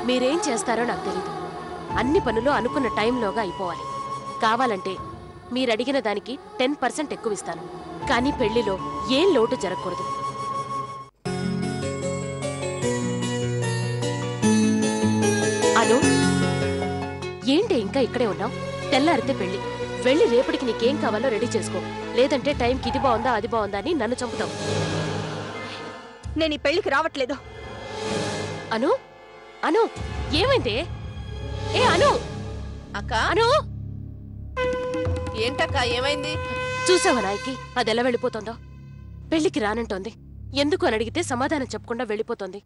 మీరేం చేస్తారో నాకు తెలీదు. అన్ని పనులు అనుకున్న టైంలోగా అయిపోవాలి. కావాలంటే మీరడిగిన దానికి 10% ఎక్కువ ఇస్తాను. కానీ పెళ్లిలో ఏం లోటు జరగకూడదు. అను, ఏంటి ఇంకా ఇక్కడే ఉన్నావు? తెల్లారితే పెళ్లి. వెళ్ళి రేపటికి నీకేం కావాలో రెడీ చేసుకో. లేదంటే టైంకి ఇది బాగుందా అది బాగుందా అని నన్ను చంపుతావు. నేను ఈ పెళ్లికి రావట్లేదు. అను, అను, ఏమైంది? ఏ అను, అక్క, అను, ఏంటక్క ఏమైంది? చూసావా నాయకి అదెలా వెళ్ళిపోతుందో? పెళ్లికి రానంటోంది. ఎందుకు అని అడిగితే సమాధానం చెప్పకుండా వెళ్ళిపోతోంది.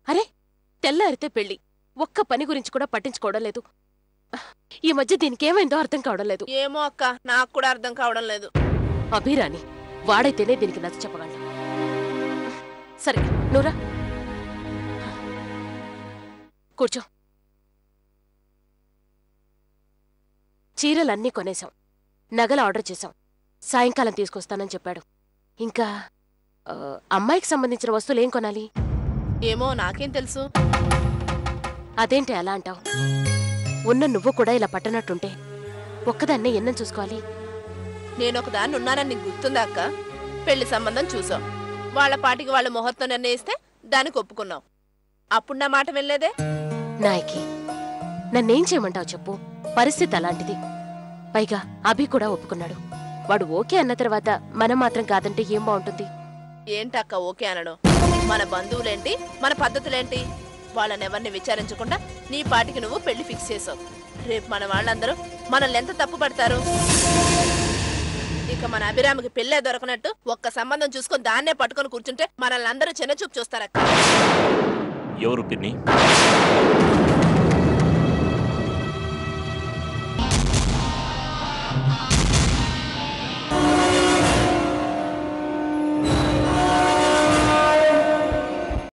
అరే, తెల్లారితే పెళ్లి, ఒక్క పని గురించి కూడా పట్టించుకోవడం లేదు. ఈ మధ్య దీనికేమైందో అర్థం కావడం లేదు. ఏమో అక్క, నాకు కూడా అర్థం కావడం లేదు. అభిరాని వాడైతేనే దీనికి నచ్చ చెప్పగలను. సరే నూరా కూర్చో. చీరలన్నీ కొనేశాం, నగలు ఆర్డర్ చేశాం. సాయంకాలం తీసుకొస్తానని చెప్పాడు. ఇంకా అమ్మాయికి సంబంధించిన వస్తువులు ఏం కొనాలి? ఏమో నాకేం తెలుసు. అదేంటి అలా అంటావు? ఉన్న నువ్వు కూడా ఇలా పట్టనట్టుంటే ఒక్కదాన్నే ఎన్నం చూసుకోవాలి. నేనొకదాన్ని ఉన్నానని నీకు గుర్తుందా అక్క? పెళ్లి సంబంధం చూసాం, వాళ్ళ పాటికి వాళ్ళ ముహూర్తం నిర్ణయిస్తే దానికి ఒప్పుకున్నాం. అప్పుడు నా మాట వెళ్ళలేదే. నాయకి, నన్నేం చేయమంటావు చెప్పు? పరిస్థితి అలాంటిది. పైగా అభి కూడా ఒప్పుకున్నాడు. వాడు ఓకే అన్న తర్వాత మనం మాత్రం కాదంటే ఏం బాగుంటుంది? ఏంటక్క ఓకే అనడం? మన బంధువులేంటి, మన పద్ధతులేంటి? వాళ్ళనెవరిని విచారించకుండా నీ పాటికి నువ్వు పెళ్లి ఫిక్స్ చేసావు. రేపు మన వాళ్ళందరూ మనల్ని ఎంత తప్పు పడతారు? ఇక మన అభిరామికి పెళ్ళే దొరకనట్టు ఒక్క సంబంధం చూసుకొని దాన్నే పట్టుకొని కూర్చుంటే మనల్ని అందరూ చిన్నచూపు చూస్తారక్క. ఎవరు పిన్ని?